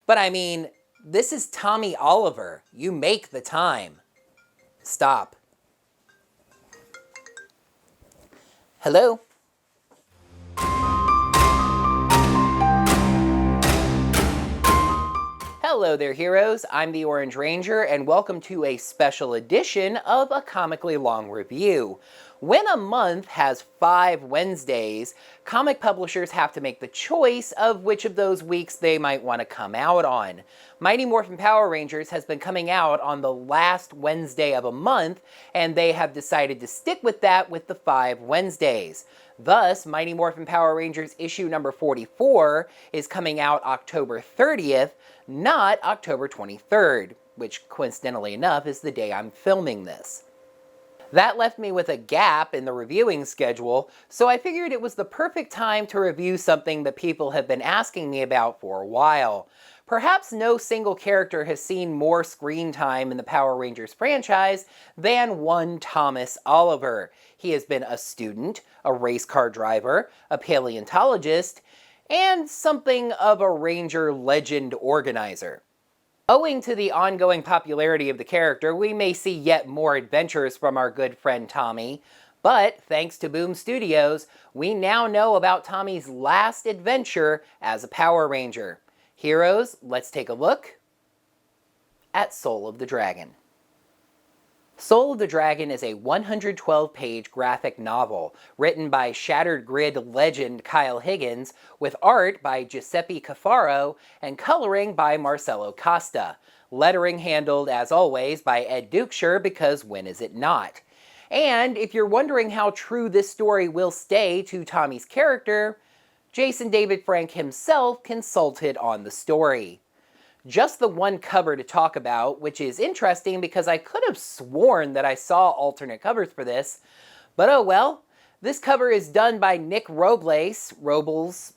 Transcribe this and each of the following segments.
But I mean, this is Tommy Oliver. You make the time. Stop. Hello? Hello there, heroes. I'm the Orange Ranger, and welcome to a special edition of a comically long review. When a month has 5 Wednesdays, comic publishers have to make the choice of which of those weeks they might want to come out on. Mighty Morphin Power Rangers has been coming out on the last Wednesday of a month, and they have decided to stick with that with the 5 Wednesdays. Thus, Mighty Morphin Power Rangers issue number 44 is coming out October 30th, not October 23rd, which coincidentally enough is the day I'm filming this. That left me with a gap in the reviewing schedule, so I figured it was the perfect time to review something that people have been asking me about for a while. Perhaps no single character has seen more screen time in the Power Rangers franchise than one Thomas Oliver. He has been a student, a race car driver, a paleontologist, and something of a Ranger legend organizer. Owing to the ongoing popularity of the character, we may see yet more adventures from our good friend Tommy, but thanks to Boom Studios, we now know about Tommy's last adventure as a Power Ranger. Heroes, let's take a look at Soul of the Dragon. Soul of the Dragon is a 112-page graphic novel written by Shattered Grid legend Kyle Higgins, with art by Giuseppe Cafaro and coloring by Marcelo Costa. Lettering handled, as always, by Ed Dukeshire, because when is it not? And if you're wondering how true this story will stay to Tommy's character, Jason David Frank himself consulted on the story. Just the one cover to talk about, which is interesting because I could have sworn that I saw alternate covers for this, but oh well. This cover is done by Nick Robles,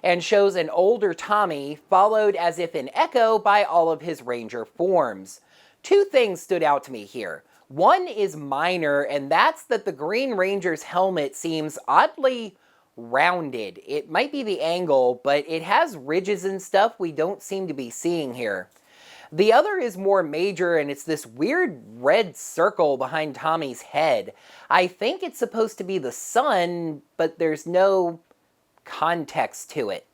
and shows an older Tommy, followed as if in echo by all of his Ranger forms. 2 things stood out to me here. One is minor, and that's that the Green Ranger's helmet seems oddly rounded. It might be the angle, but it has ridges and stuff we don't seem to be seeing here. The other is more major, and it's this weird red circle behind Tommy's head. I think it's supposed to be the sun, but there's no context to it.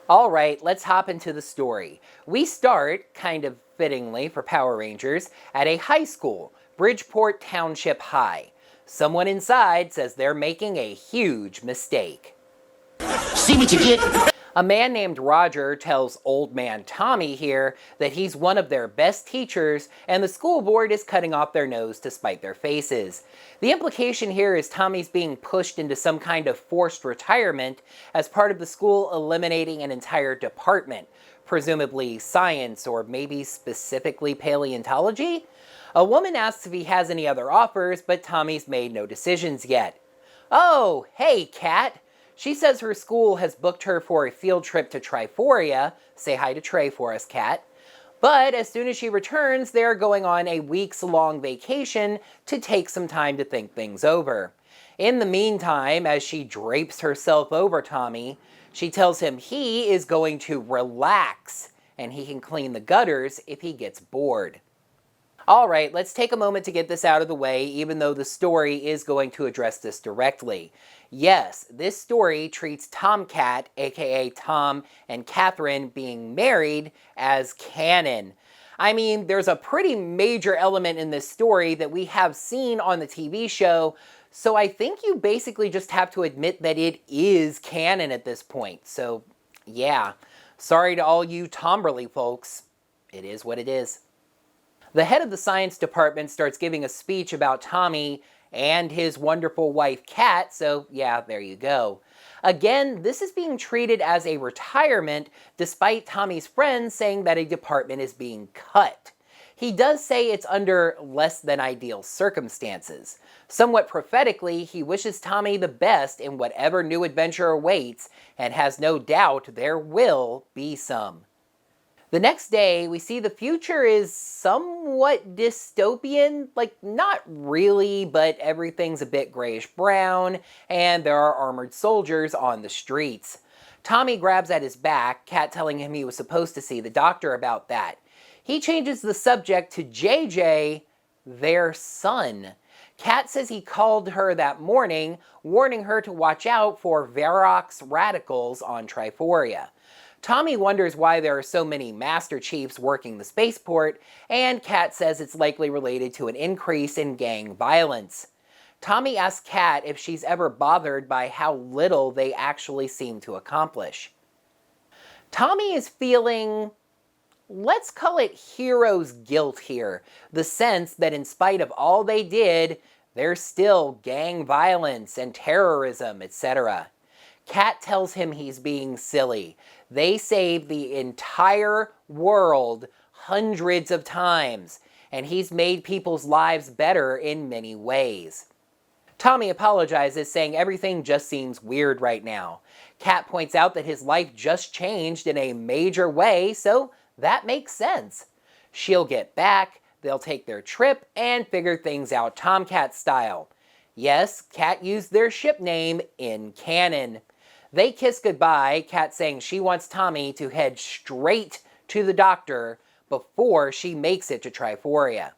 Alright, let's hop into the story. We start, kind of fittingly for Power Rangers, at a high school, Bridgeport Township High. Someone inside says they're making a huge mistake. See what you get? A man named Roger tells Old Man Tommy here that he's one of their best teachers and the school board is cutting off their nose to spite their faces. The implication here is Tommy's being pushed into some kind of forced retirement as part of the school eliminating an entire department, presumably science or maybe specifically paleontology? A woman asks if he has any other offers, but Tommy's made no decisions yet. Oh, hey, Kat! She says her school has booked her for a field trip to Triforia. Say hi to Trey for us, Kat. But as soon as she returns, they're going on a weeks-long vacation to take some time to think things over. In the meantime, as she drapes herself over Tommy, she tells him he is going to relax, and he can clean the gutters if he gets bored. Alright, let's take a moment to get this out of the way, even though the story is going to address this directly. Yes, this story treats Tomcat, aka Tom and Catherine being married, as canon. I mean, there's a pretty major element in this story that we have seen on the TV show, so I think you basically just have to admit that it is canon at this point. So, yeah. Sorry to all you Tomberly folks. It is what it is. The head of the science department starts giving a speech about Tommy and his wonderful wife Kat, so yeah, there you go. Again, this is being treated as a retirement, despite Tommy's friends saying that a department is being cut. He does say it's under less than ideal circumstances. Somewhat prophetically, he wishes Tommy the best in whatever new adventure awaits, and has no doubt there will be some. The next day, we see the future is somewhat dystopian, like not really, but everything's a bit grayish-brown, and there are armored soldiers on the streets. Tommy grabs at his back, Kat telling him he was supposed to see the doctor about that. He changes the subject to JJ, their son. Kat says he called her that morning, warning her to watch out for Varrock's radicals on Triforia. Tommy wonders why there are so many Master Chiefs working the spaceport, and Kat says it's likely related to an increase in gang violence. Tommy asks Kat if she's ever bothered by how little they actually seem to accomplish. Tommy is feeling, let's call it hero's guilt here, the sense that in spite of all they did, there's still gang violence and terrorism, etc. Kat tells him he's being silly. They saved the entire world hundreds of times, and he's made people's lives better in many ways. Tommy apologizes, saying everything just seems weird right now. Kat points out that his life just changed in a major way, so that makes sense. She'll get back, they'll take their trip, and figure things out Tomcat style. Yes, Kat used their ship name in canon. They kiss goodbye, Kat saying she wants Tommy to head straight to the doctor before she makes it to Triforia.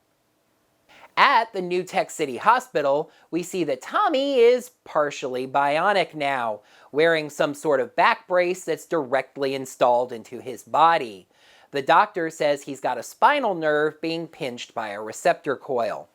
At the New Tech City Hospital, we see that Tommy is partially bionic now, wearing some sort of back brace that's directly installed into his body. The doctor says he's got a spinal nerve being pinched by a receptor coil.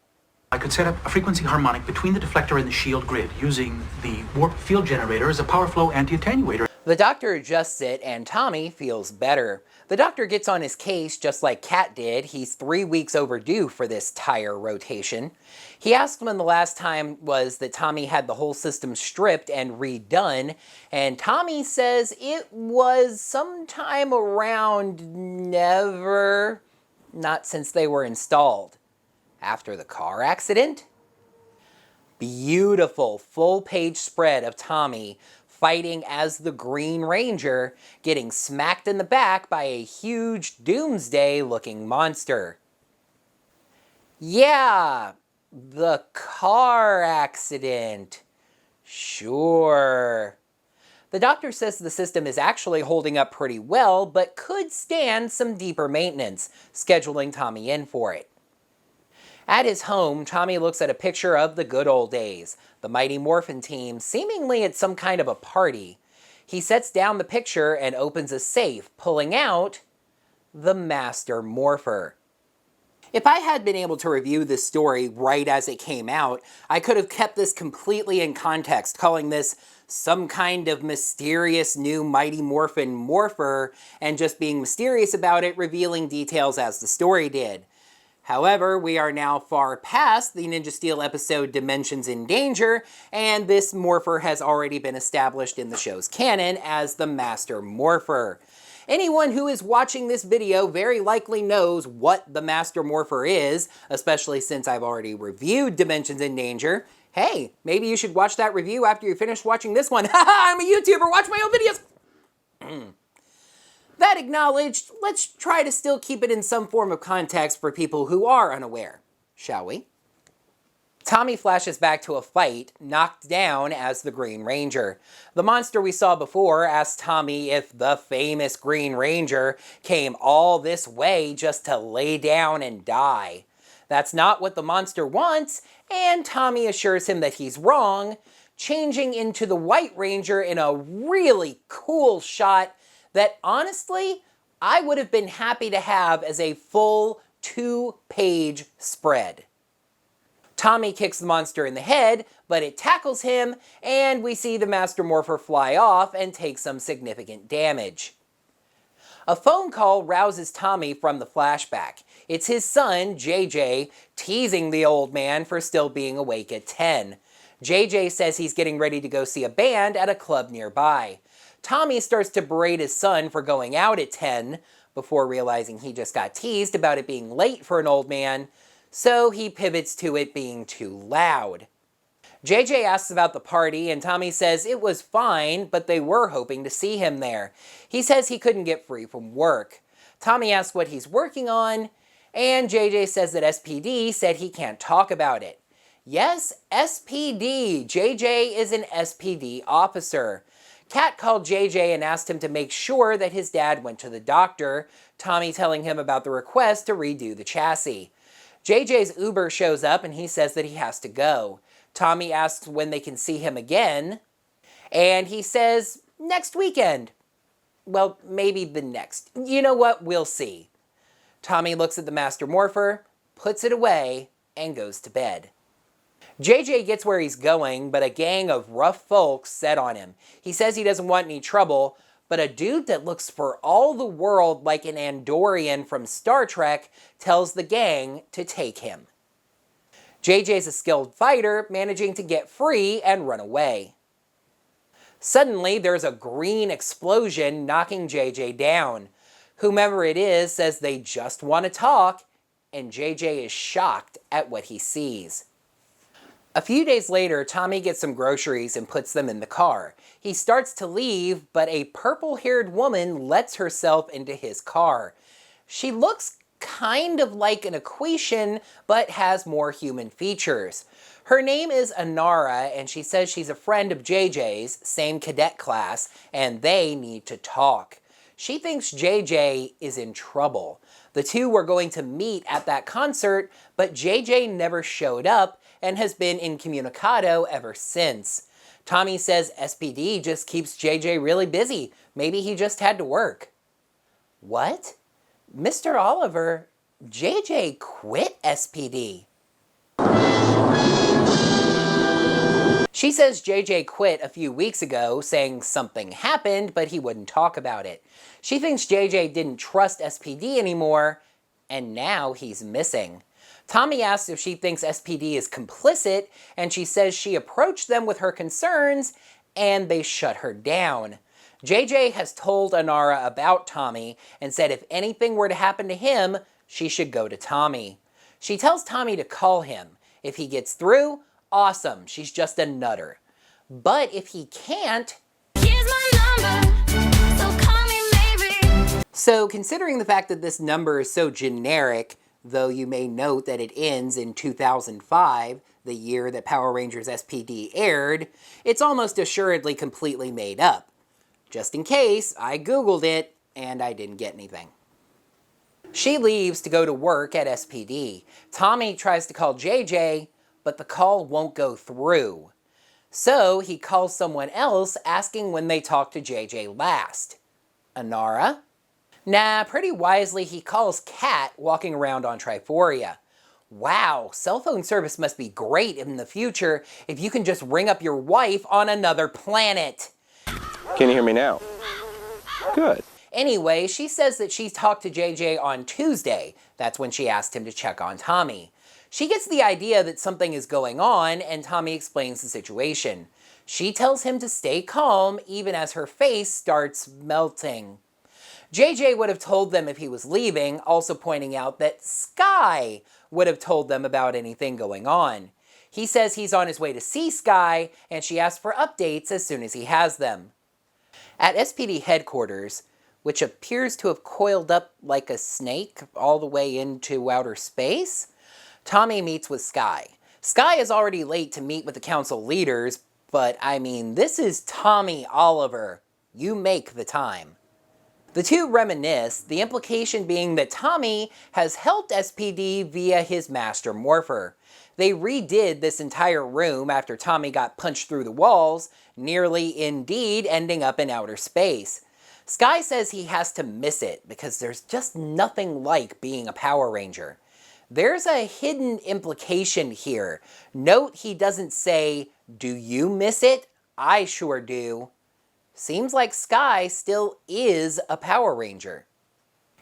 I could set up a frequency harmonic between the deflector and the shield grid using the warp field generator as a power flow anti-attenuator. The doctor adjusts it and Tommy feels better. The doctor gets on his case just like Kat did. He's 3 weeks overdue for this tire rotation. He asks when the last time was that Tommy had the whole system stripped and redone, and Tommy says it was sometime around never, not since they were installed. After the car accident? Beautiful full-page spread of Tommy fighting as the Green Ranger, getting smacked in the back by a huge doomsday-looking monster. Yeah, the car accident. Sure. The doctor says the system is actually holding up pretty well, but could stand some deeper maintenance, scheduling Tommy in for it. At his home, Tommy looks at a picture of the good old days, the Mighty Morphin team seemingly at some kind of a party. He sets down the picture and opens a safe, pulling out the Master Morpher. If I had been able to review this story right as it came out, I could have kept this completely in context, calling this some kind of mysterious new Mighty Morphin Morpher, and just being mysterious about it, revealing details as the story did. However, we are now far past the Ninja Steel episode Dimensions in Danger, and this Morpher has already been established in the show's canon as the Master Morpher. Anyone who is watching this video very likely knows what the Master Morpher is, especially since I've already reviewed Dimensions in Danger. Hey, maybe you should watch that review after you finish watching this one. Haha, I'm a YouTuber, watch my own videos! That acknowledged, let's try to still keep it in some form of context for people who are unaware, shall we? Tommy flashes back to a fight, knocked down as the Green Ranger. The monster we saw before asks Tommy if the famous Green Ranger came all this way just to lay down and die. That's not what the monster wants, and Tommy assures him that he's wrong, changing into the White Ranger in a really cool shot that honestly, I would have been happy to have as a full 2-page spread. Tommy kicks the monster in the head, but it tackles him, and we see the Master Morpher fly off and take some significant damage. A phone call rouses Tommy from the flashback. It's his son, JJ, teasing the old man for still being awake at 10. JJ says he's getting ready to go see a band at a club nearby. Tommy starts to berate his son for going out at 10, before realizing he just got teased about it being late for an old man, so he pivots to it being too loud. JJ asks about the party, and Tommy says it was fine, but they were hoping to see him there. He says he couldn't get free from work. Tommy asks what he's working on, and JJ says that SPD said he can't talk about it. Yes, SPD. JJ is an SPD officer. Kat called JJ and asked him to make sure that his dad went to the doctor, Tommy telling him about the request to redo the chassis. JJ's Uber shows up and he says that he has to go. Tommy asks when they can see him again, and he says next weekend. Well, maybe the next. You know what? We'll see. Tommy looks at the Master Morpher, puts it away, and goes to bed. JJ gets where he's going, but a gang of rough folks set on him. He says he doesn't want any trouble, but a dude that looks for all the world like an Andorian from Star Trek tells the gang to take him. JJ's a skilled fighter, managing to get free and run away. Suddenly, there's a green explosion knocking JJ down. Whomever it is says they just want to talk, and JJ is shocked at what he sees. A few days later, Tommy gets some groceries and puts them in the car. He starts to leave, but a purple-haired woman lets herself into his car. She looks kind of like an Equation, but has more human features. Her name is Anara, and she says she's a friend of JJ's, same cadet class, and they need to talk. She thinks JJ is in trouble. The two were going to meet at that concert, but JJ never showed up and has been incommunicado ever since. Tommy says SPD just keeps JJ really busy. Maybe he just had to work. What? Mr. Oliver, JJ quit SPD. She says JJ quit a few weeks ago, saying something happened, but he wouldn't talk about it. She thinks JJ didn't trust SPD anymore, and now he's missing. Tommy asks if she thinks SPD is complicit, and she says she approached them with her concerns, and they shut her down. JJ has told Anara about Tommy, and said if anything were to happen to him, she should go to Tommy. She tells Tommy to call him. If he gets through, awesome, she's just a nutter. But if he can't, here's my number, so call me maybe. So considering the fact that this number is so generic, though you may note that it ends in 2005, the year that Power Rangers SPD aired, it's almost assuredly completely made up. Just in case, I Googled it, and I didn't get anything. She leaves to go to work at SPD. Tommy tries to call JJ, but the call won't go through. So he calls someone else asking when they talked to JJ last. Anara? Nah, pretty wisely he calls Kat walking around on Triforia. Wow, cell phone service must be great in the future if you can just ring up your wife on another planet. Can you hear me now? Good. Anyway, she says that she talked to JJ on Tuesday. That's when she asked him to check on Tommy. She gets the idea that something is going on, and Tommy explains the situation. She tells him to stay calm, even as her face starts melting. JJ would have told them if he was leaving, also pointing out that Sky would have told them about anything going on. He says he's on his way to see Sky, and she asks for updates as soon as he has them. At SPD headquarters, which appears to have coiled up like a snake all the way into outer space, Tommy meets with Sky. Sky is already late to meet with the council leaders, but I mean, this is Tommy Oliver. You make the time. The two reminisce, the implication being that Tommy has helped SPD via his Master Morpher. They redid this entire room after Tommy got punched through the walls, nearly indeed ending up in outer space. Sky says he has to miss it because there's just nothing like being a Power Ranger. There's a hidden implication here. Note he doesn't say, "Do you miss it? I sure do." Seems like Sky still is a Power Ranger.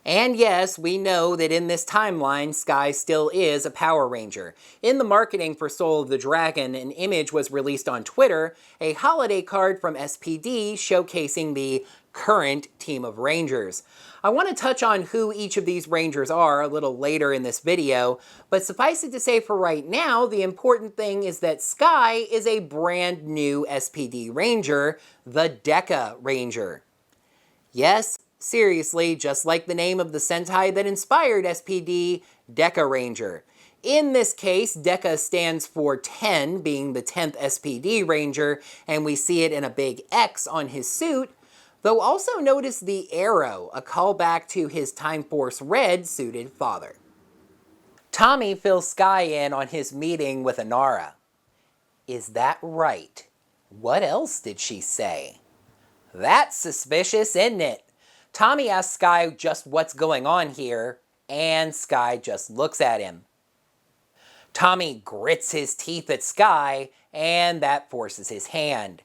And yes, we know that in this timeline, Sky still is a Power Ranger. In the marketing for Soul of the Dragon, an image was released on Twitter, a holiday card from SPD showcasing the current team of Rangers. I want to touch on who each of these Rangers are a little later in this video, but suffice it to say for right now, the important thing is that Sky is a brand new SPD Ranger, the Deca Ranger. Yes, seriously, just like the name of the Sentai that inspired SPD, Deca Ranger. In this case, DECA stands for 10, being the 10th SPD Ranger, and we see it in a big X on his suit, though also notice the arrow, a callback to his Time Force Red suited father. Tommy fills Sky in on his meeting with Inara. Is that right? What else did she say? That's suspicious, isn't it? Tommy asks Sky just what's going on here, and Sky just looks at him. Tommy grits his teeth at Sky, and that forces his hand.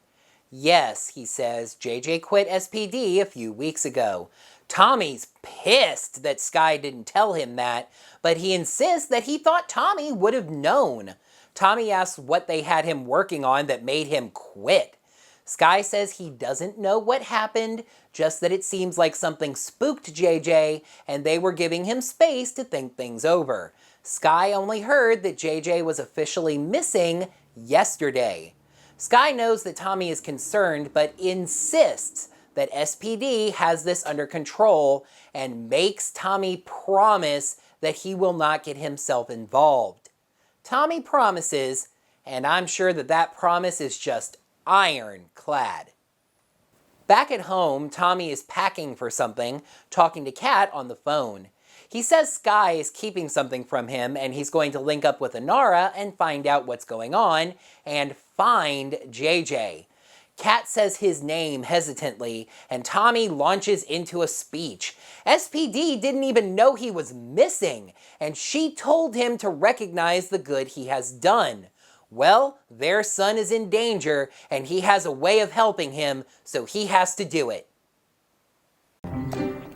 Yes, he says, JJ quit SPD a few weeks ago. Tommy's pissed that Sky didn't tell him that, but he insists that he thought Tommy would have known. Tommy asks what they had him working on that made him quit. Sky says he doesn't know what happened, just that it seems like something spooked JJ and they were giving him space to think things over. Sky only heard that JJ was officially missing yesterday. Sky knows that Tommy is concerned, but insists that SPD has this under control and makes Tommy promise that he will not get himself involved. Tommy promises, and I'm sure that that promise is just ironclad. Back at home, Tommy is packing for something, talking to Kat on the phone. He says Sky is keeping something from him and he's going to link up with Inara and find out what's going on and find JJ. Kat says his name hesitantly and Tommy launches into a speech. SPD didn't even know he was missing and she told him to recognize the good he has done. Well, their son is in danger and he has a way of helping him, so he has to do it.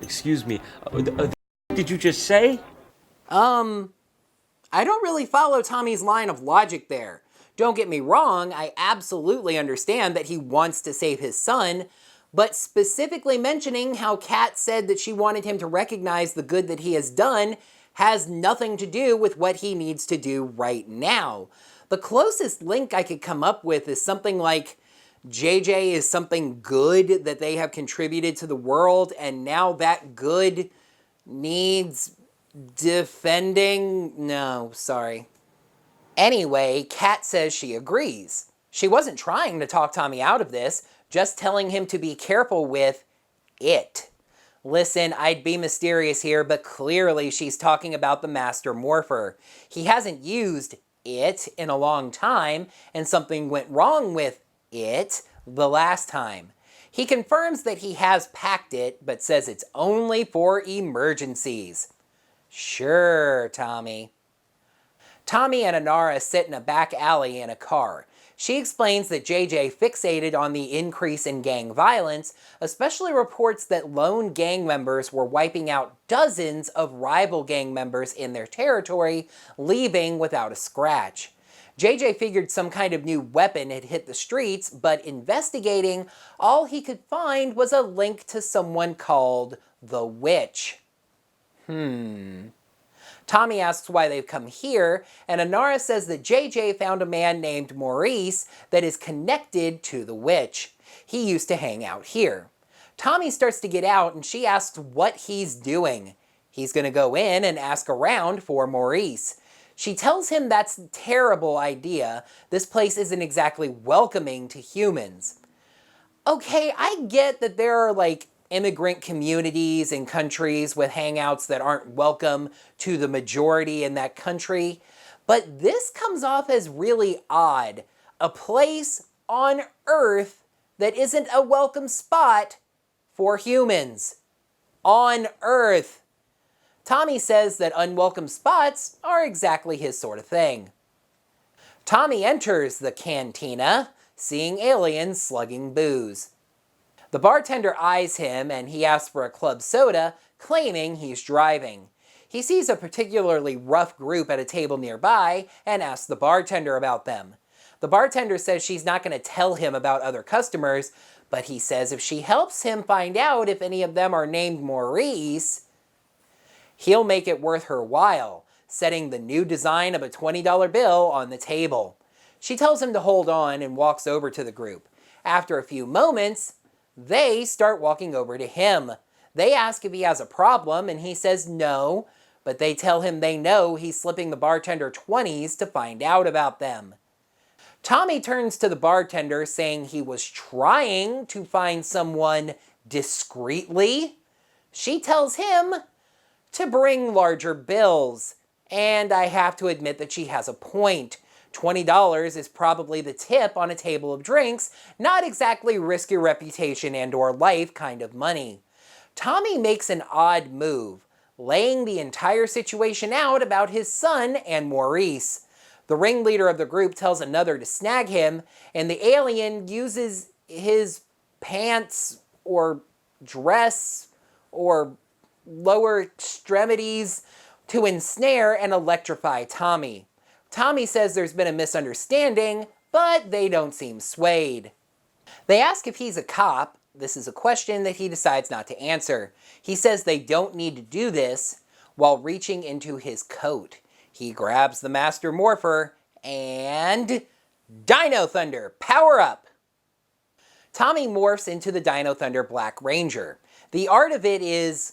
Excuse me, did you just say? I don't really follow Tommy's line of logic there. Don't get me wrong, I absolutely understand that he wants to save his son, but specifically mentioning how Kat said that she wanted him to recognize the good that he has done has nothing to do with what he needs to do right now. The closest link I could come up with is something like JJ is something good that they have contributed to the world, and now that good needs defending? No, sorry. Anyway, Kat says she agrees. She wasn't trying to talk Tommy out of this, just telling him to be careful with it. Listen, I'd be mysterious here, but clearly she's talking about the Master Morpher. He hasn't used it in a long time, and something went wrong with it the last time. He confirms that he has packed it, but says it's only for emergencies. Sure, Tommy. Tommy and Inara sit in a back alley in a car. She explains that JJ fixated on the increase in gang violence, especially reports that lone gang members were wiping out dozens of rival gang members in their territory, leaving without a scratch. JJ figured some kind of new weapon had hit the streets, but investigating, all he could find was a link to someone called the Witch. Tommy asks why they've come here, and Inara says that JJ found a man named Maurice that is connected to the Witch. He used to hang out here. Tommy starts to get out and she asks what he's doing. He's going to go in and ask around for Maurice. She tells him that's a terrible idea. This place isn't exactly welcoming to humans. Okay, I get that there are immigrant communities and countries with hangouts that aren't welcome to the majority in that country, but this comes off as really odd. A place on Earth that isn't a welcome spot for humans. On Earth. Tommy says that unwelcome spots are exactly his sort of thing. Tommy enters the cantina, seeing aliens slugging booze. The bartender eyes him and he asks for a club soda, claiming he's driving. He sees a particularly rough group at a table nearby and asks the bartender about them. The bartender says she's not going to tell him about other customers, but he says if she helps him find out if any of them are named Maurice, he'll make it worth her while, setting the new design of a $20 bill on the table. She tells him to hold on and walks over to the group. After a few moments, they start walking over to him. They ask if he has a problem and he says no, but they tell him they know he's slipping the bartender 20s to find out about them. Tommy turns to the bartender saying he was trying to find someone discreetly. She tells him to bring larger bills, and I have to admit that she has a point. $20 is probably the tip on a table of drinks, not exactly risk your reputation and or life kind of money. Tommy makes an odd move, laying the entire situation out about his son and Maurice. The ringleader of the group tells another to snag him, and the alien uses his pants or dress or lower extremities to ensnare and electrify Tommy. Tommy says there's been a misunderstanding, but they don't seem swayed. They ask if he's a cop. This is a question that he decides not to answer. He says they don't need to do this while reaching into his coat. He grabs the Master Morpher and Dino Thunder, power up! Tommy morphs into the Dino Thunder Black Ranger. The art of it is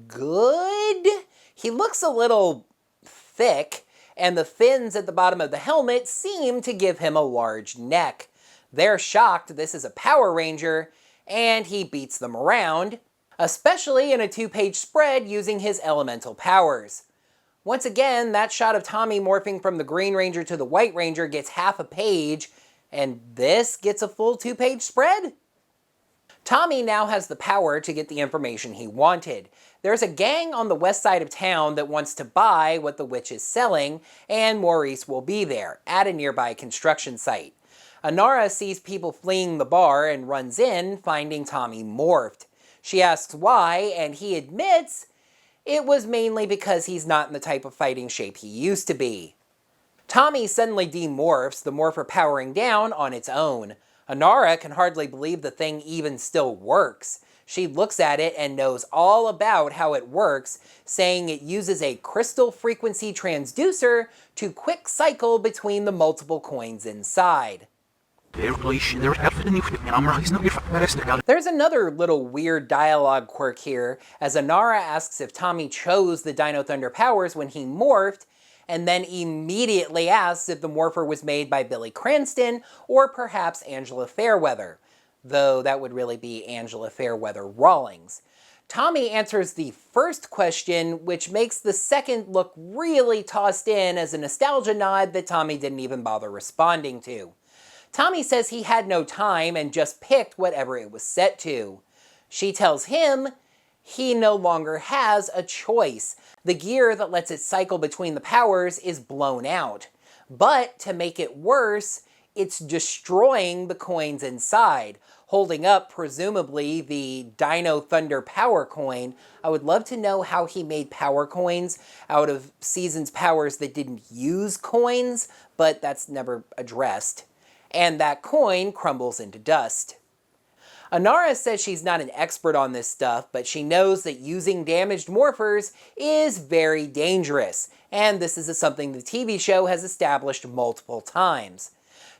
good. He looks a little thick, and the fins at the bottom of the helmet seem to give him a large neck. They're shocked this is a Power Ranger, and he beats them around, especially in a 2-page spread using his elemental powers. Once again, that shot of Tommy morphing from the Green Ranger to the White Ranger gets half a page, and this gets a full 2-page spread? Tommy now has the power to get the information he wanted. There's a gang on the west side of town that wants to buy what the witch is selling, and Maurice will be there, at a nearby construction site. Anara sees people fleeing the bar and runs in, finding Tommy morphed. She asks why, and he admits it was mainly because he's not in the type of fighting shape he used to be. Tommy suddenly demorphs, the morpher powering down on its own. Anara can hardly believe the thing even still works. She looks at it and knows all about how it works, saying it uses a crystal frequency transducer to quick cycle between the multiple coins inside. There's another little weird dialogue quirk here, as Anara asks if Tommy chose the Dino Thunder powers when he morphed, and then immediately asks if the morpher was made by Billy Cranston or perhaps Angela Fairweather, though that would really be Angela Fairweather Rawlings. Tommy answers the first question, which makes the second look really tossed in as a nostalgia nod that Tommy didn't even bother responding to. Tommy says he had no time and just picked whatever it was set to. She tells him he no longer has a choice. The gear that lets it cycle between the powers is blown out. But to make it worse, it's destroying the coins inside, holding up presumably the Dino Thunder Power Coin. I would love to know how he made power coins out of Season's powers that didn't use coins, but that's never addressed. And that coin crumbles into dust. Anara says she's not an expert on this stuff, but she knows that using damaged morphers is very dangerous, and this is something the TV show has established multiple times.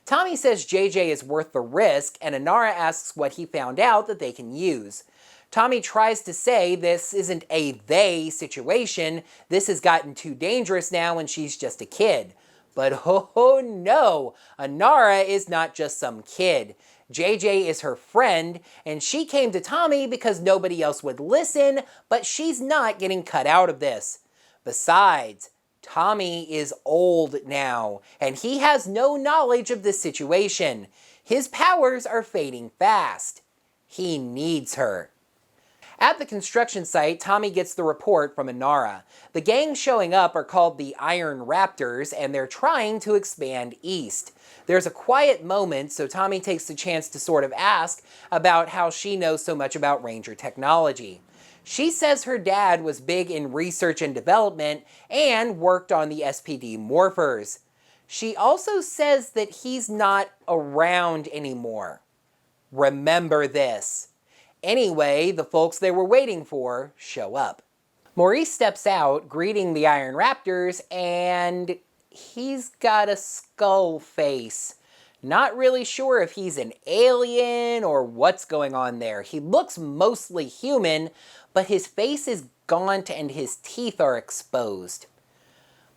Tommy says JJ is worth the risk, and Anara asks what he found out that they can use. Tommy tries to say this isn't a they situation, this has gotten too dangerous now and she's just a kid. But oh no, Anara is not just some kid. JJ is her friend, and she came to Tommy because nobody else would listen, but she's not getting cut out of this. Besides, Tommy is old now, and he has no knowledge of this situation. His powers are fading fast. He needs her. At the construction site, Tommy gets the report from Anara. The gang showing up are called the Iron Raptors, and they're trying to expand east. There's a quiet moment, so Tommy takes the chance to sort of ask about how she knows so much about Ranger technology. She says her dad was big in research and development and worked on the SPD morphers. She also says that he's not around anymore. Remember this. Anyway, the folks they were waiting for show up. Maurice steps out, greeting the Iron Raptors, and he's got a skull face. Not really sure if he's an alien or what's going on there. He looks mostly human, but his face is gaunt and his teeth are exposed.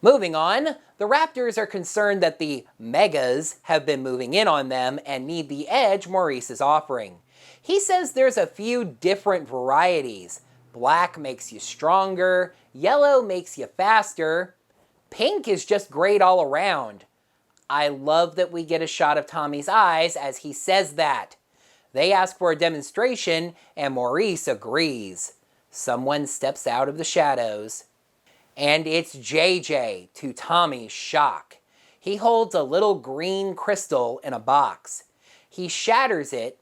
Moving on, the Raptors are concerned that the Megas have been moving in on them and need the edge Maurice is offering. He says there's a few different varieties. Black makes you stronger, yellow makes you faster, pink is just great all around. I love that we get a shot of Tommy's eyes as he says that. They ask for a demonstration and Maurice agrees. Someone steps out of the shadows. And it's JJ, to Tommy's shock. He holds a little green crystal in a box. He shatters it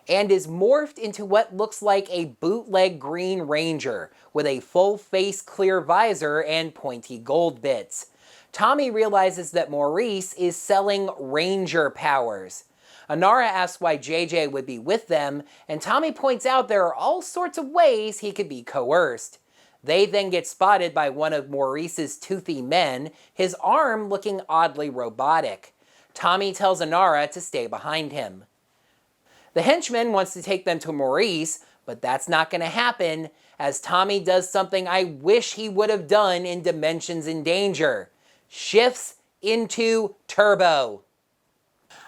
and is morphed into what looks like a bootleg Green Ranger with a full-face clear visor and pointy gold bits. Tommy realizes that Maurice is selling Ranger powers. Inara asks why JJ would be with them, and Tommy points out there are all sorts of ways he could be coerced. They then get spotted by one of Maurice's toothy men, his arm looking oddly robotic. Tommy tells Inara to stay behind him. The henchman wants to take them to Maurice, but that's not going to happen, as Tommy does something I wish he would have done in Dimensions in Danger. Shifts into Turbo.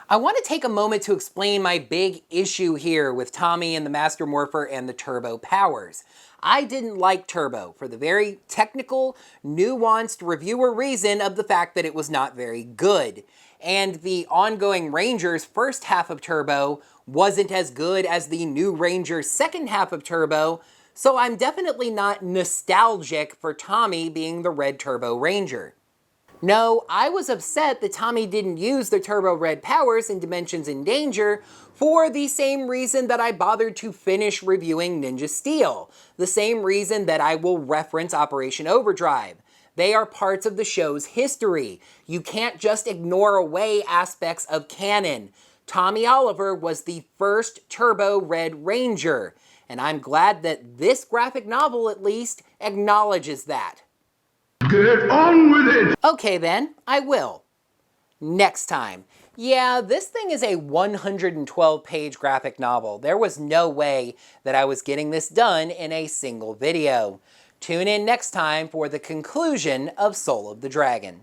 I want to take a moment to explain my big issue here with Tommy and the Master Morpher and the Turbo powers. I didn't like Turbo for the very technical, nuanced reviewer reason of the fact that it was not very good. And the ongoing Ranger's first half of Turbo wasn't as good as the new Ranger's second half of Turbo, so I'm definitely not nostalgic for Tommy being the Red Turbo Ranger. No, I was upset that Tommy didn't use the Turbo Red powers in Dimensions in Danger for the same reason that I bothered to finish reviewing Ninja Steel. The same reason that I will reference Operation Overdrive. They are parts of the show's history. You can't just ignore away aspects of canon. Tommy Oliver was the first Turbo Red Ranger, and I'm glad that this graphic novel at least acknowledges that. Get on with it! Okay then, I will. Next time. Yeah, this thing is a 112-page graphic novel. There was no way that I was getting this done in a single video. Tune in next time for the conclusion of Soul of the Dragon.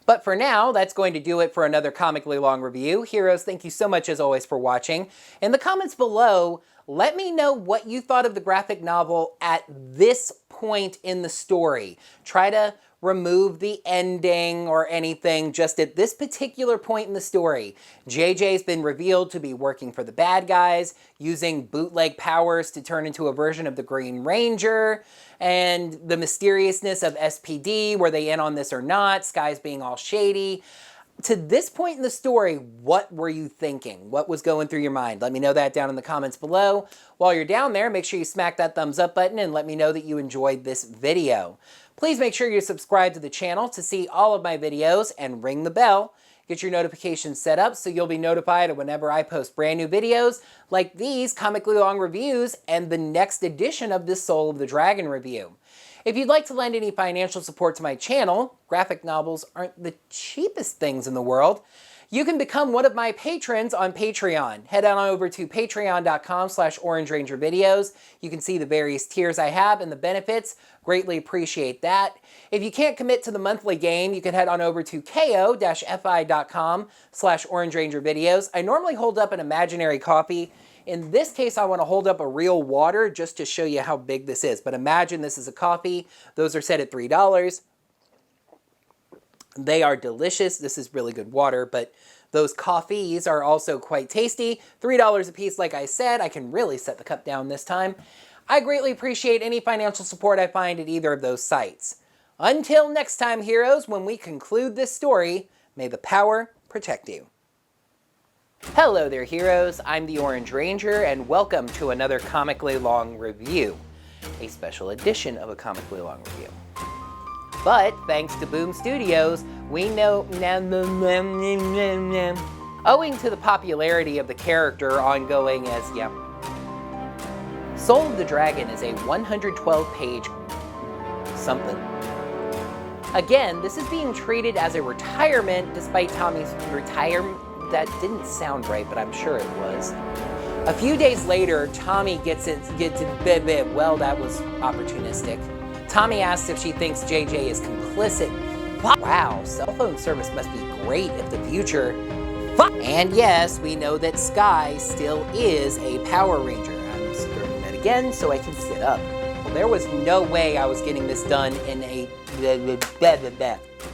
But for now, that's going to do it for another comically long review. Heroes, thank you so much as always for watching. In the comments below, let me know what you thought of the graphic novel at this point in the story. Try to remove the ending or anything just at this particular point in the story. JJ's been revealed to be working for the bad guys, using bootleg powers to turn into a version of the Green Ranger, and the mysteriousness of SPD, were they in on this or not, Sky's being all shady. To this point in the story, what were you thinking? What was going through your mind? Let me know that down in the comments below. While you're down there, make sure you smack that thumbs up button and let me know that you enjoyed this video. Please make sure you subscribe to the channel to see all of my videos and ring the bell. Get your notifications set up so you'll be notified whenever I post brand new videos like these comically long reviews and the next edition of this Soul of the Dragon review. If you'd like to lend any financial support to my channel, graphic novels aren't the cheapest things in the world, you can become one of my patrons on Patreon. Head on over to patreon.com/OrangeRangerVideos. You can see the various tiers I have and the benefits. Greatly appreciate that. If you can't commit to the monthly game, you can head on over to ko-fi.com/OrangeRangerVideos. I normally hold up an imaginary coffee. In this case, I want to hold up a real water just to show you how big this is. But imagine this is a coffee. Those are set at $3. They are delicious. This is really good water, but those coffees are also quite tasty. $3 a piece, like I said. I can really set the cup down this time. I greatly appreciate any financial support I find at either of those sites. Until next time, heroes, when we conclude this story, may the power protect you. Hello there, heroes. I'm the Orange Ranger, and welcome to another comically long review. A special edition of a comically long review. But thanks to Boom Studios, we know owing to the popularity of the character ongoing as, Soul of the Dragon is a 112-page something. Again, this is being treated as a retirement despite Tommy's retirement. That didn't sound right, but I'm sure it was. A few days later, Tommy gets in bed. Well, that was opportunistic. Tommy asks if she thinks JJ is complicit. Wow, cell phone service must be great if the future. And yes, we know that Sky still is a Power Ranger. I'm skirting that again so I can sit up. Well, there was no way I was getting this done in a